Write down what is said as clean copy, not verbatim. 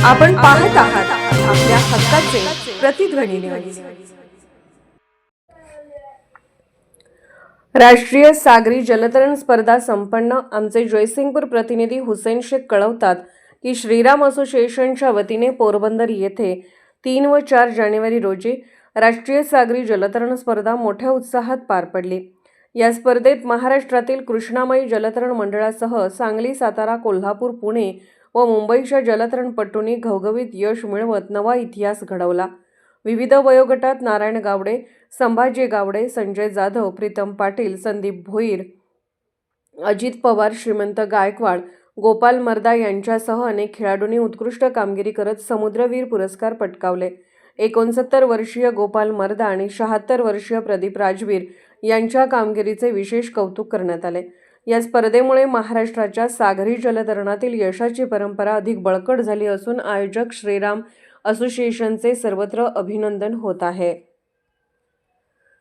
आपण पाहत आहात आपल्या हक्काचे प्रतिध्वनी न्यूज। राष्ट्रीय सागरी जलतरण स्पर्धा संपन्न। आमचे जयसिंगपूर प्रतिनिधी हुसेन शेख कळवतात की श्रीराम असोसिएशनच्या वतीने पोरबंदर येथे 3 व 4 जानेवारी रोजी राष्ट्रीय सागरी जलतरण स्पर्धा मोठ्या उत्साहात पार पडली। या स्पर्धेत महाराष्ट्रातील कृष्णामाई जलतरण मंडळासह सांगली, सातारा, कोल्हापूर, पुणे व मुंबईच्या जलतरणपटूंनी घवघवीत यश मिळवत नवा इतिहास घडवला। विविध वयोगटात नारायण गावडे, संभाजी गावडे, संजय जाधव, प्रीतम पाटील, संदीप भोईर, अजित पवार, श्रीमंत गायकवाड, गोपाल मर्दा यांच्यासह अनेक खेळाडूंनी उत्कृष्ट कामगिरी करत समुद्रवीर पुरस्कार पटकावले। 69 वर्षीय गोपाल मर्दा आणि 76 वर्षीय प्रदीप राजवीर यांच्या कामगिरीचे विशेष कौतुक करण्यात आले। या स्पर्धेमुळे महाराष्ट्राच्या सागरी जलतरणातील यशाची परंपरा अधिक बळकट झाली असून आयोजक श्रीराम असोसिएशनचे सर्वत्र अभिनंदन होत आहे।